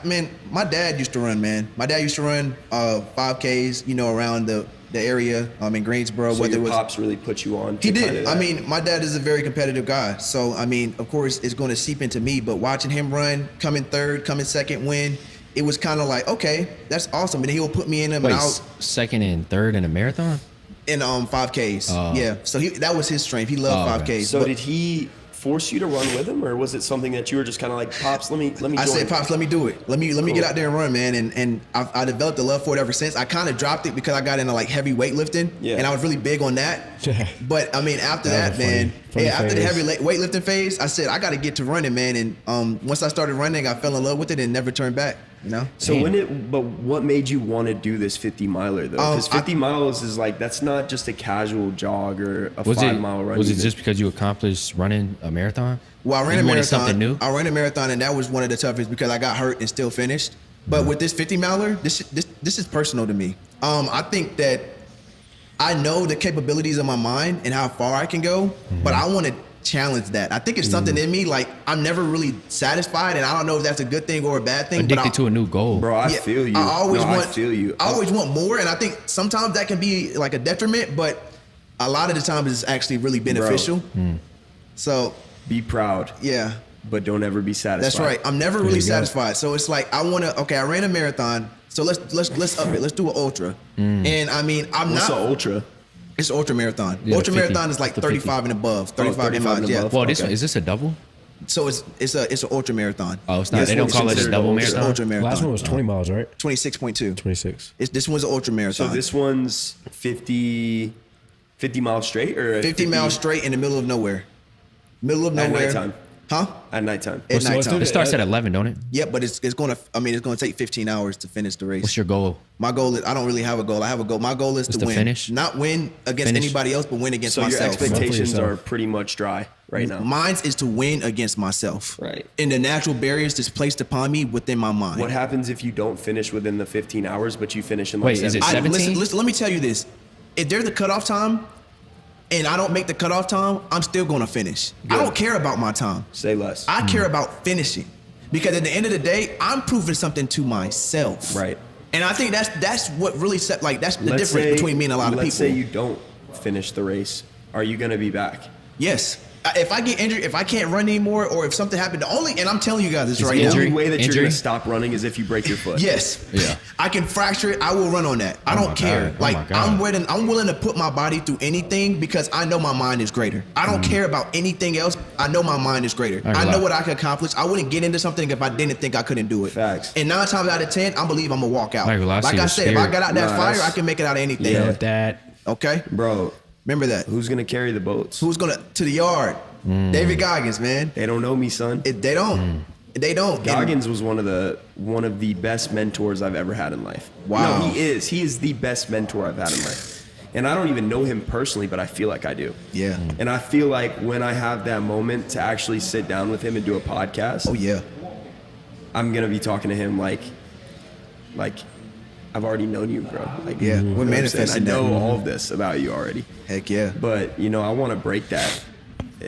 Man, my dad used to run, man. My dad used to run 5Ks, around the area in Greensboro. So whether your it was pops really put you on? He did. I mean, my dad is a very competitive guy. So, I mean, of course, it's going to seep into me. But watching him run, coming third, coming second, win, it was kind of like, okay, that's awesome. And he'll put me in them. Wait, and out second and third in a marathon? in 5Ks. Yeah. So that was his strength. He loved 5Ks. So did he force you to run with him, or was it something that you were just kind of like, Pops, let me join? I said, Pops, let me do it. Let me get out there and run, man. And I developed a love for it ever since. I kind of dropped it because I got into like heavy weightlifting, and I was really big on that. But I mean, after that, man, after the heavy weightlifting phase, I said I got to get to running, man. And once I started running, I fell in love with it and never turned back. So but what made you want to do this 50 miler though? Because 50 miles is like, that's not just a casual jog or a 5 mile run. Was it just because you accomplished running a marathon? Well, I ran a marathon. Something new? I ran a marathon, and that was one of the toughest because I got hurt and still finished. But with this 50 miler, this is personal to me. I think that I know the capabilities of my mind and how far I can go, but I want to challenge that. I think it's something in me, like I'm never really satisfied, and I don't know if that's a good thing or a bad thing. Addicted to a new goal. Bro, I feel you. I feel you. I always want more, and I think sometimes that can be like a detriment, but a lot of the time it's actually really beneficial. So be proud. Yeah. But don't ever be satisfied. That's right. I'm never really satisfied. So it's like I ran a marathon. So let's up it. Let's do an ultra. And I mean, What's an ultra? It's an ultra marathon. Yeah, Ultra 50. marathon is like The 35 and above. 35 and above. Yeah. Well, is this a double? So it's an ultra marathon. Oh, it's not. They don't call it a double It's an marathon. ultra marathon. Last one was 20 miles, right? 26.2. 26. This one's an ultra marathon. So this one's 50 miles straight, or 50 miles straight in the middle of nowhere. Middle of at nowhere. nighttime. Huh? At nighttime. At so let's nighttime. do It starts at 11, don't it? Yeah, but it's gonna take 15 hours to finish the race. What's your goal? My goal is I don't really have a goal. I have a goal. My goal is to to win. finish? Not win against Finish. anybody else, but win against So your myself. expectations yourself. are pretty much dry right now. Mine's is to win against myself. Right. And the natural barriers that's placed upon me within my mind. What happens if you don't finish within the 15 hours, but you finish in like Wait, is it 7? 17? Listen, let me tell you this. If there's the cutoff time and I don't make the cutoff time, I'm still gonna finish. I Good. don't care about my time. Say less. I care about finishing. Because at the end of the day, I'm proving something to myself. Right. And I think that's what really set that's the Let's difference say- between me and a lot of Let's people. say you don't finish the race. Are you going to be back? Yes. If I get injured, if I can't run anymore, or if something happened, and I'm telling you guys this right The now. injury? only way that you're Injury? going to stop running is if you break your foot. Yes. Yeah. I can fracture it. I will run on that. I my don't care. God. Oh my God. I'm willing to put my body through anything because I know my mind is greater. I don't care about anything else. I know my mind is greater. I ain't I gonna know lie. what I can accomplish. I wouldn't get into something if I didn't think I couldn't do it. Facts. And 9 times out of 10, I believe I'm gonna walk out. I ain't gonna lie, I Like see I the said, if I spirit. got out that Nah, fire, that's- I can make it out of anything. Yeah. With that, Okay. Bro, Remember that. who's going to carry the boats? Who's gonna to the yard? David Goggins, man. They don't know me, son. They don't. They don't. And- Goggins was one of the best mentors I've ever had in life. Wow. No, he is. He is the best mentor I've had in life. And I don't even know him personally, but I feel like I do. Yeah. And I feel like when I have that moment to actually sit down with him and do a podcast, Oh yeah. I'm gonna be talking to him like I've already known you, bro. Like, Yeah, you know we're what I'm saying? manifesting I know that. all of this about you already. Heck yeah. But I want to break that.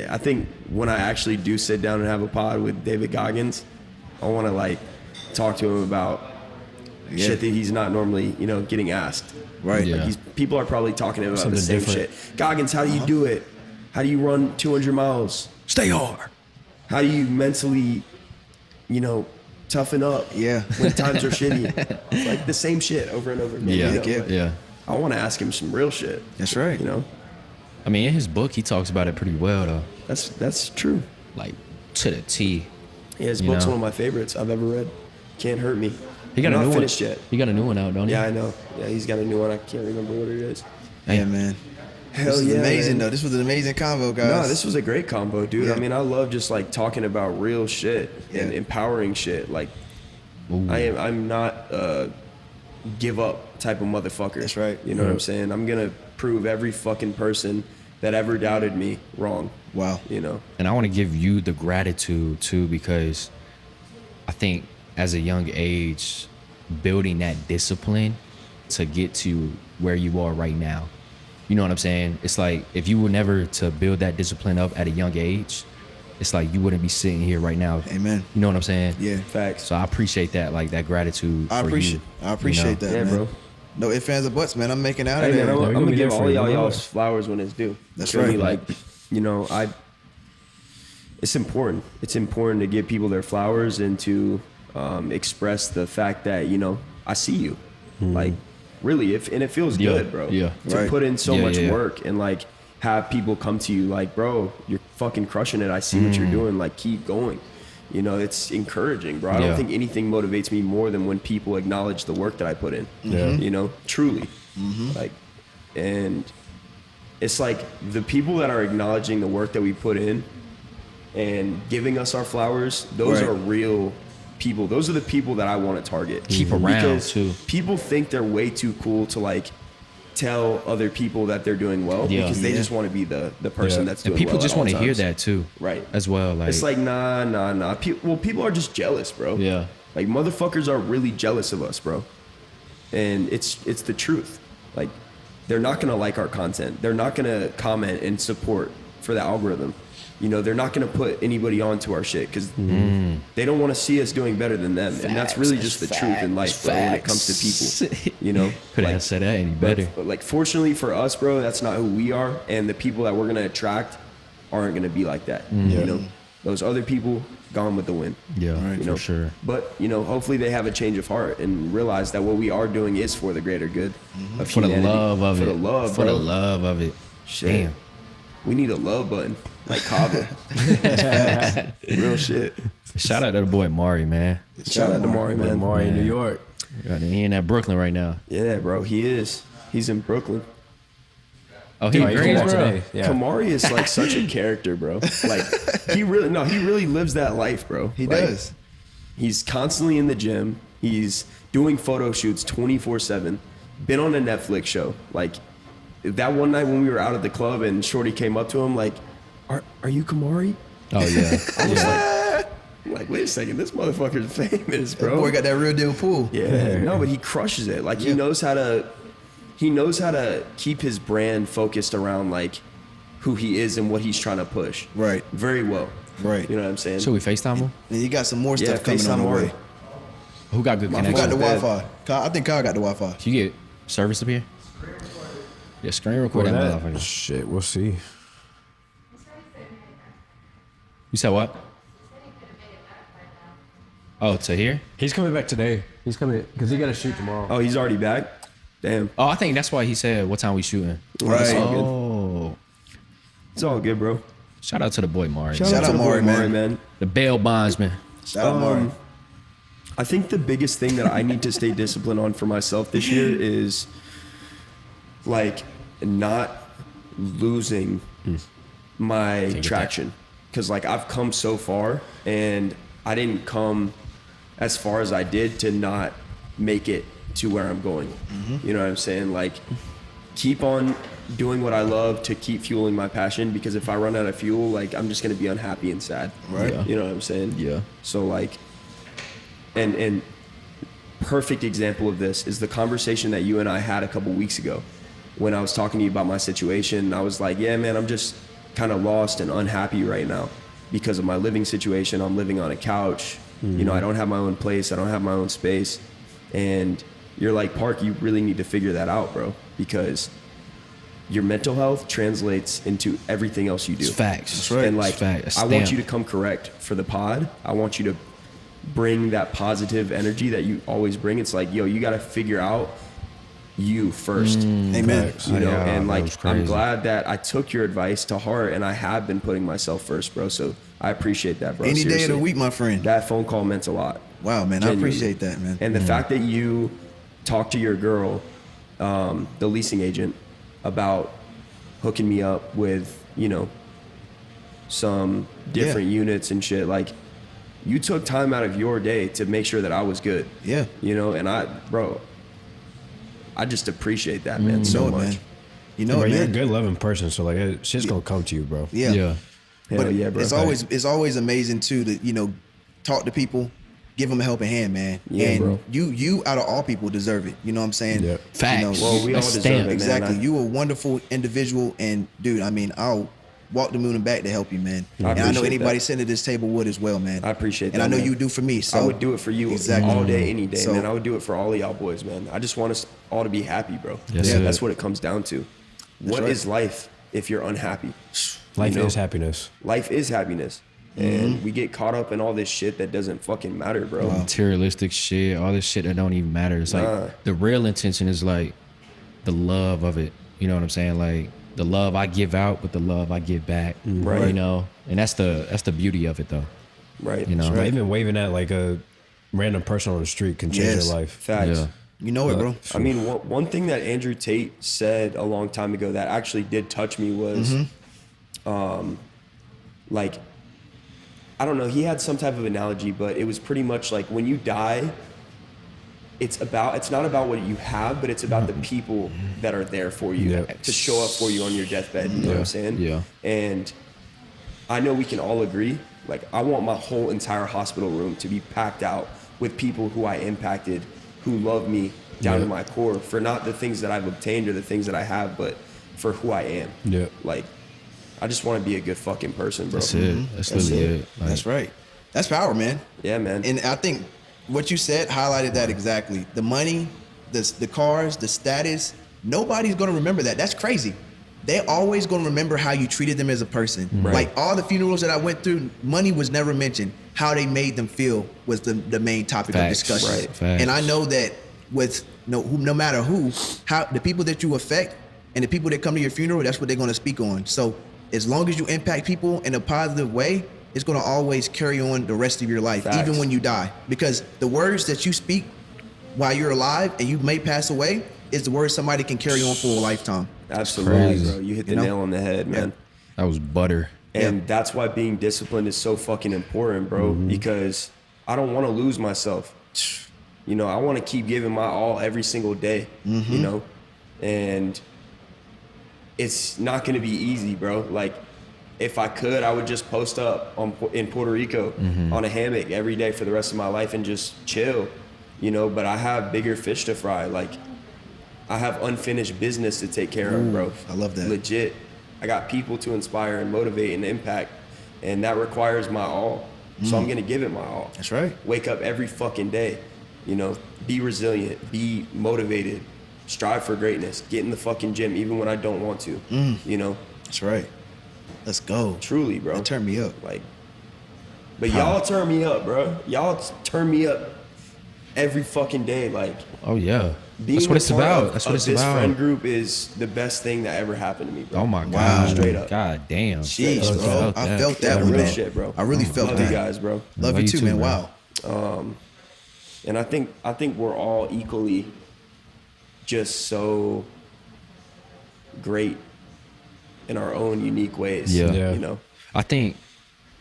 I think when I actually do sit down and have a pod with David Goggins, I want to like talk to him about Yeah. shit that he's not normally, getting asked. Right. Yeah. Like people are probably talking to him about Something the same different. shit. Goggins, how do you do it? How do you run 200 miles? Stay hard. How do you mentally, toughen up? Yeah. When times are shitty. It's like the same shit over and over again. Yeah. you know? Yeah. I want to ask him some real shit. That's right. I mean, in his book, he talks about it pretty well, though. That's true. Like, to the T. Yeah, his You book's know? one of my favorites I've ever read. Can't Hurt Me. He got I'm a not new one. finished yet. He got a new one out, don't he? Yeah, I know. Yeah, he's got a new one. I can't remember what it is. Yeah, man. Hell This was yeah, amazing man. though. This was an amazing convo, guys. No, this was a great combo, dude. Yeah. I mean, I love just like talking about real shit and Yeah. empowering shit. Like, Ooh. I'm not a give up type of motherfucker. That's right. You know what I'm saying? I'm gonna prove every fucking person that ever doubted me wrong. Wow. And I want to give you the gratitude too, because I think as a young age, building that discipline to get to where you are right now. You know what I'm saying? It's like if you were never to build that discipline up at a young age, it's like you wouldn't be sitting here right now. Amen. You know what I'm saying? Yeah. Facts. So I appreciate that, like that gratitude. I for appreciate. you, I appreciate you know? that, Yeah, man. bro. No ifs, ands, or buts, man. I'm making out of Hey man, there. I'm we're gonna gonna be give there all for you. y'all's flowers when it's due. That's Feel me? right. Like, it's important. It's important to give people their flowers and to express the fact that I see you. Like, really, and it feels Yeah, good, bro. yeah. To Right. put in so Yeah, much yeah, yeah. work and like have people come to you like, bro, you're fucking crushing it. I see what you're doing. Like, keep going. It's encouraging, bro. I don't Yeah. think anything motivates me more than when people acknowledge the work that I put in. Yeah. Truly. Like, and it's like the people that are acknowledging the work that we put in and giving us our flowers, those Right. are real people. Those are the people that I want to target. Keep around, because too. people think they're way too cool to like tell other people that they're doing well Yeah. because they Yeah. just want to be the person Yeah. that's And doing people well just at all want to hear times. that too, Right. As well, like It's like nah. People are just jealous, bro. Yeah. Like motherfuckers are really jealous of us, bro. And it's the truth. Like they're not gonna like our content. They're not gonna comment and support for the algorithm. They're not gonna put anybody onto our shit because they don't want to see us doing better than them. And that's really just the truth in life, bro, when it comes to people. Couldn't have said that any better. But like fortunately for us, bro, that's not who we are, and the people that we're gonna attract aren't gonna be like that. Those other people gone with the wind. Yeah, Right, for sure. But hopefully they have a change of heart and realize that what we are doing is for the greater good of For the humanity. love of for it. the love, For bro. the love of it. Shit. Damn. We need a love button like Kava. Real shit. Shout out to the boy Mari, man. Shout out to Mari, man. Maury in New York. He in that Brooklyn right now. Yeah, bro, he is. He's in Brooklyn. Oh, he Dude, agrees, came back bro. today. Yeah. Kamari is like such a character, bro. Like he really lives that life, bro. He Like, does. He's constantly in the gym. He's doing photo shoots 24/7. Been on a Netflix show. Like that one night when we were out at the club and Shorty came up to him like, "Are you Kamari?" Oh yeah. I was like, wait a second, this motherfucker's famous, That bro. boy got that real deal pool. Yeah, no, but he crushes it. Like he knows how to keep his brand focused around like who he is and what he's trying to push. Right. Very well. Right. You know what I'm saying? Should we FaceTime him? And you got some more Yeah, stuff coming on FaceTime the way. Mari. Who got good Who connection? got the bad. Wi-Fi? I think Kyle got the Wi-Fi. Can you get service up here? Yeah, screen record Well, that that, motherfucker. shit, we'll see. You said what? Oh, to here? He's coming back today. He's coming because he got to shoot tomorrow. Oh, he's already back? Damn. Oh, I think that's why he said what time we shooting. Right. It's all good. Oh, It's all good, bro. shout out to the boy Mari. Shout out to the Mari, boy man. The bail bondsman. Shout out Mari. I think the biggest thing that I need to stay disciplined on for myself this year is like not losing my get traction. Because like I've come so far and I didn't come as far as I did to not make it to where I'm going. You know what I'm saying? Like keep on doing what I love to keep fueling my passion, because if I run out of fuel, like I'm just gonna be unhappy and sad. Right. Yeah. You know what I'm saying? Yeah. So like, and perfect example of this is the conversation that you and I had a couple weeks ago when I was talking to you about my situation. I was like, yeah, man, I'm just kind of lost and unhappy right now because of my living situation. I'm living on a couch. You know, I don't have my own place. I don't have my own space. And you're like, Park, you really need to figure that out, bro, because your mental health translates into everything else you do. It's facts. That's right. And like, It's fact. It's I want stamp. you to come correct for the pod. I want you to bring that positive energy that you always bring. It's like, yo, you got to figure out you first. Amen. You know, Yeah, and that like, was I'm crazy. glad that I took your advice to heart and I have been putting myself first, bro. So I appreciate that, bro. Any day of the Seriously. week, my friend. That phone call meant a lot. Wow, man. Genuinely. I appreciate that, man. And the fact that you talked to your girl, the leasing agent, about hooking me up with, you know, some different units and shit, like, you took time out of your day to make sure that I was good. Yeah. You know, and I just appreciate that, man, so know it, much. man. You know Bro, it, you're a man. good, loving person, so like shit's gonna come to you, bro. Yeah. Yeah. Hell But yeah, bro. it's always amazing too to, you know, talk to people, give them a helping hand, man. Yeah, and bro. you out of all people deserve it. You know what I'm saying? Yeah. Facts. You know, Well, we all That's deserve stamp. it, man. exactly. I- You a wonderful individual, and dude, I mean, I'll walk the moon and back to help you, man. And I know appreciate anybody that. sitting at this table would as well, man. I appreciate And that, I know man. you do for me. So I would do it for you Exactly. all day, any day, So- man. I would do it for all of y'all boys, man. I just want us all to be happy, bro. Yes, Yeah, sir. that's what it comes down to. What is right. life if you're unhappy? Life You know? is happiness. Life is happiness. And we get caught up in all this shit that doesn't fucking matter, bro. Materialistic shit, all this shit that don't even matter. It's like the real intention is like the love of it. You know what I'm saying? Like the love I give out with the love I give back. Right. You know? And that's the beauty of it though. Right. You know? Bro, even waving at like a random person on the street can change Yes. your life. Facts. Yeah. you know it, bro. I mean, one thing that Andrew Tate said a long time ago that actually did touch me was, like, I don't know, he had some type of analogy, but it was pretty much like when you die, it's not about what you have, but it's about the people that are there for you Yeah. to show up for you on your deathbed. You know what I'm saying? Yeah. And I know we can all agree, like, I want my whole entire hospital room to be packed out with people who I impacted, who love me down to my core, for not the things that I've obtained or the things that I have, but for who I am. Yeah. Like, I just want to be a good fucking person, bro. That's it. That's That's literally it. it. Like, That's right. That's power, man. Yeah, man. And I think what you said highlighted that exactly. The money, the cars, the status, nobody's gonna remember that. That's crazy. They're always gonna remember how you treated them as a person. Right. Like all the funerals that I went through, money was never mentioned. How they made them feel was the main topic Facts. of discussion. Right. Facts. And I know that with no matter who, how the people that you affect and the people that come to your funeral, that's what they're gonna speak on. So as long as you impact people in a positive way, it's gonna always carry on the rest of your life, Facts. even when you die. Because the words that you speak while you're alive and you may pass away is the words somebody can carry on for a lifetime. Absolutely, crazy. bro. You hit the You know? nail on the head, man. That was butter. And that's why being disciplined is so fucking important, bro, because I don't want to lose myself. You know, I want to keep giving my all every single day, you know, and it's not going to be easy, bro. Like, if I could, I would just post up in Puerto Rico on a hammock every day for the rest of my life and just chill, you know, but I have bigger fish to fry. Like, I have unfinished business to take care of, bro. I love that. Legit. I got people to inspire and motivate and impact, and that requires my all. So I'm going to give it my all. That's right. Wake up every fucking day, you know, be resilient, be motivated, strive for greatness, get in the fucking gym even when I don't want to, you know. That's right. Let's go. Truly, bro. That turned me up. Like, but y'all turn me up, bro. Y'all turn me up every fucking day. Like, Oh yeah. being That's what a it's part about. of- That's what of it's this about. friend group is the best thing that ever happened to me, bro. Oh my god. Wow. Straight up. God damn. Jeez, Straight bro. up. I felt that Yeah, one, real man. shit, bro. I really felt Love that. you guys, bro. Love you too, man. Wow. And I think we're all equally just so great in our own unique ways. Yeah. Yeah. You know. I think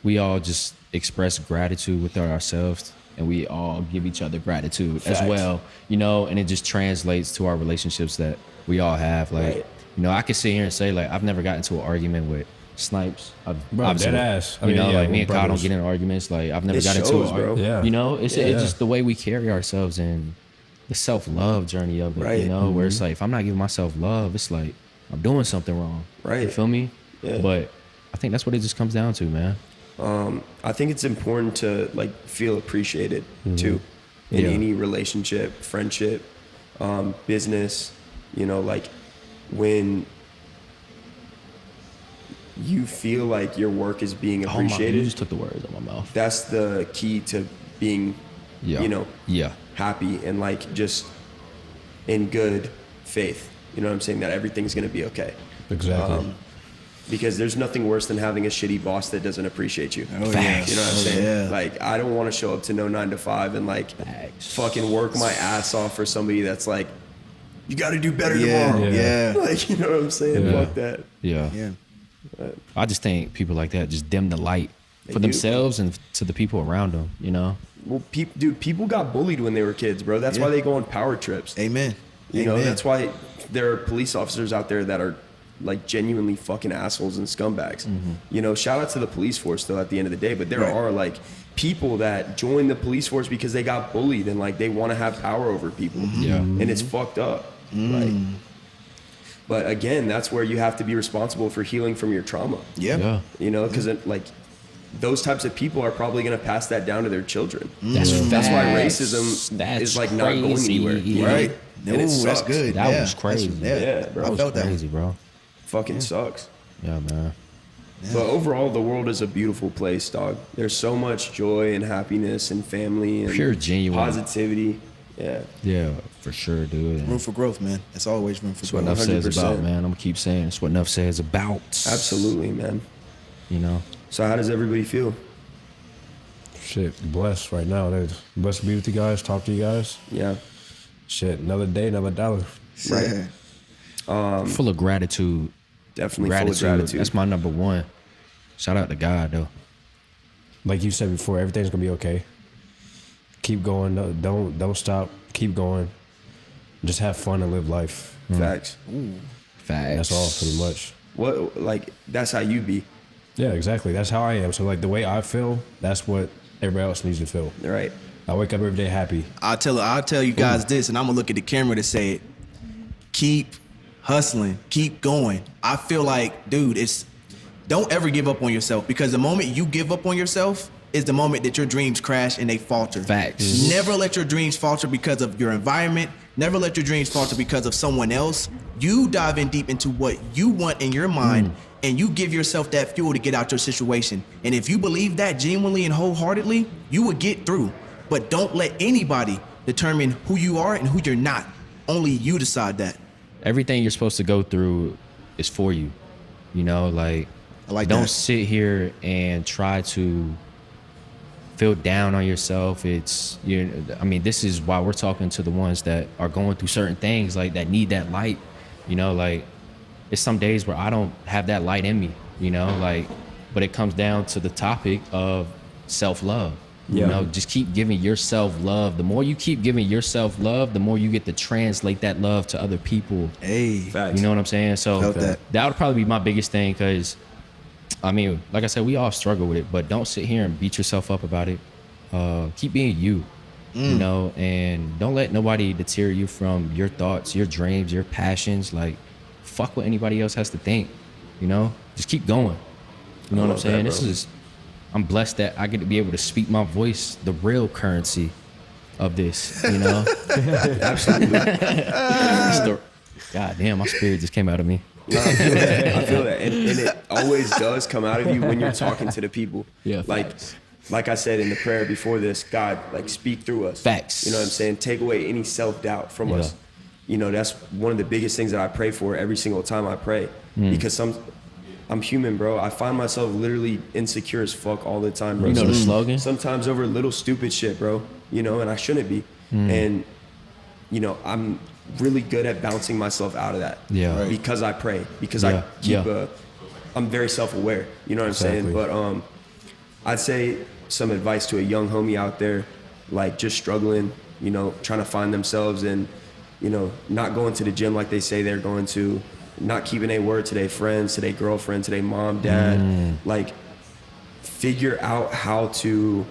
we all just express gratitude within ourselves, and we all give each other gratitude Facts. as well, you know, and it just translates to our relationships that we all have. Like, Right. you know, I can sit here and say, like, I've never gotten into an argument with Snipes. Bro, Obviously, dead ass. I You mean, know, yeah, like me we're and Kyle don't brothers. get in arguments. Like, I've never It got into shows, an bro. argument. Yeah. You know, it's Yeah. just the way we carry ourselves and the self-love journey of it, Right. you know, where it's like, if I'm not giving myself love, it's like I'm doing something wrong. Right. You feel me? Yeah. But I think that's what it just comes down to, man. I think it's important to like feel appreciated too in Yeah. any relationship, friendship, business, you know, like when you feel like your work is being You appreciated, just took the words out of my mouth. that's the key to being, Yeah. you know, Yeah. happy and like just in good faith. You know what I'm saying? That everything's going to be okay. Exactly. Because there's nothing worse than having a shitty boss that doesn't appreciate you. Oh, Facts. You know what I'm Oh, saying? yeah. Like, I don't want to show up to no 9 to 5 and like Facts. fucking work my ass off for somebody that's like, you got to do better Yeah. tomorrow. Yeah. Like, you know what I'm saying? Yeah. Fuck that. Yeah. Yeah. I just think people like that just dim the light They for do. themselves and to the people around them, you know? Well, people got bullied when they were kids, bro. That's why Yeah. they go on power trips. Amen. You know, Amen. that's why there are police officers out there that are like genuinely fucking assholes and scumbags. You know, shout out to the police force though at the end of the day, but there Right. are like people that join the police force because they got bullied and like they want to have power over people. Yeah. And it's fucked up. Like, but again, that's where you have to be responsible for healing from your trauma. Yeah. Yeah. You know, because like those types of people are probably going to pass that down to their children. That's That's why facts. racism That's is like not going crazy. anywhere. you know? Right. And it Ooh, that's sucks. good. That yeah. was crazy. Yeah, bro. I That was felt that. Crazy, bro. Fucking sucks. Yeah, man. But overall, the world is a beautiful place, dog. There's so much joy and happiness and family and Pure genuine. positivity. Yeah. Yeah, for sure, dude. And Room for growth, man. It's always room for that's what growth. Nough says 100%. about, man. I'm gonna keep saying it's what Nough says about. Absolutely, man. You know? So how does everybody feel? Shit, blessed right now. Dude. Blessed to be with you guys, talk to you guys. Yeah. Shit, another day, another dollar. Right. Full of gratitude. Definitely full of gratitude. That's my number one. Shout out to God though. Like you said before, everything's gonna be okay. Keep going. No, don't stop. Keep going. Just have fun and live life. Facts. Facts. That's all, pretty much. What like that's how you be, Yeah, exactly. That's how I am. So like the way I feel, that's what everybody else needs to feel. right? I wake up every day happy. I'll tell you guys this, and I'm gonna look at the camera to say it. Keep hustling, keep going. I feel like, dude, don't ever give up on yourself, because the moment you give up on yourself is the moment that your dreams crash and they falter. Facts. Never let your dreams falter because of your environment. Never let your dreams falter because of someone else. You dive in deep into what you want in your mind, and you give yourself that fuel to get out your situation. And if you believe that genuinely and wholeheartedly, you will get through. But don't let anybody determine who you are and who you're not. Only you decide that. Everything you're supposed to go through is for you. You know, like, I like don't that. sit here and try to feel down on yourself. I mean, this is why we're talking to the ones that are going through certain things, like that need that light. You know, like, it's some days where I don't have that light in me, you know, like, but it comes down to the topic of self-love. You Yeah. know, just keep giving yourself love. The more you keep giving yourself love, the more you get to translate that love to other people. Hey, Facts. You know what I'm saying? So Felt that. that would probably be my biggest thing, because I mean, like I said, we all struggle with it, but don't sit here and beat yourself up about it. Keep being you, you know, and don't let nobody deter you from your thoughts, your dreams, your passions. Like, fuck what anybody else has to think, you know? Just keep going. You know what I'm love saying? that, This bro. is, I'm blessed that I get to be able to speak my voice, the real currency of this, you know? Absolutely. God damn, my spirit just came out of me. No, I feel that. I feel that. And it always does come out of you when you're talking to the people. Yeah, Like, facts. like I said in the prayer before this, God, like, speak through us. Facts. You know what I'm saying? Take away any self-doubt from Yeah. us. You know, that's one of the biggest things that I pray for every single time I pray. Because I'm human, bro. I find myself literally insecure as fuck all the time, bro. You know the slogan? Sometimes over little stupid shit, bro. You know, and I shouldn't be. And, you know, I'm really good at bouncing myself out of that. Yeah. Right. Because I pray. Because Yeah. I keep Yeah. I'm very self-aware. You know what I'm saying? Exactly. But I'd say some advice to a young homie out there, like, just struggling, you know, trying to find themselves and, you know, not going to the gym like they say they're going to, not keeping a word to their friends, to their girlfriend, to their mom, dad. Like, figure out how to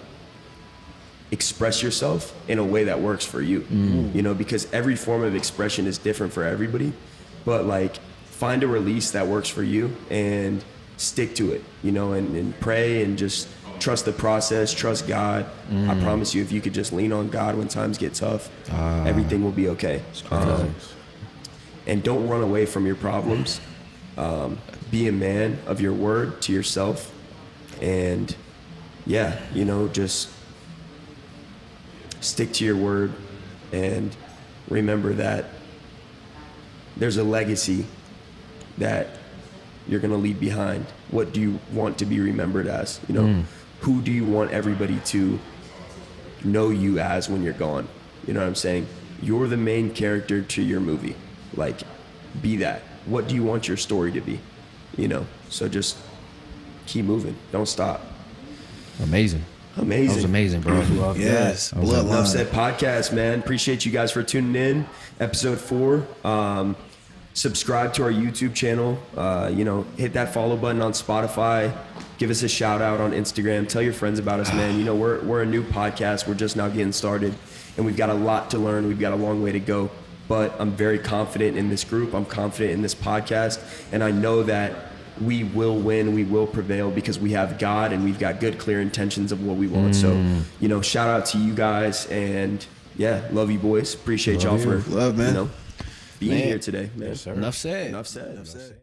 express yourself in a way that works for you. You know, because every form of expression is different for everybody. But, like, find a release that works for you and stick to it, you know, and pray and just trust the process, trust God. I promise you, if you could just lean on God when times get tough, everything will be okay. And don't run away from your problems. Be a man of your word to yourself. And yeah, you know, just stick to your word and remember that there's a legacy that you're going to leave behind. What do you want to be remembered as? You know, who do you want everybody to know you as when you're gone? You know what I'm saying? You're the main character to your movie. Like, be that. What do you want your story to be? You know, so just keep moving. Don't stop. Amazing. Amazing. That was amazing, bro. Love yes, that. Enough bloodline. Said podcast, man. Appreciate you guys for tuning in. Episode 4. Subscribe to our YouTube channel. You know, hit that follow button on Spotify. Give us a shout out on Instagram. Tell your friends about us, man. You know, we're a new podcast. We're just now getting started, and we've got a lot to learn. We've got a long way to go. But I'm very confident in this group. I'm confident in this podcast, and I know that we will win, we will prevail because we have God and we've got good, clear intentions of what we want. So, you know, shout out to you guys, and yeah, love you boys. Appreciate y'all for Love, man. you know, being Man. here today, man. Yes, sir. Enough said. Enough said.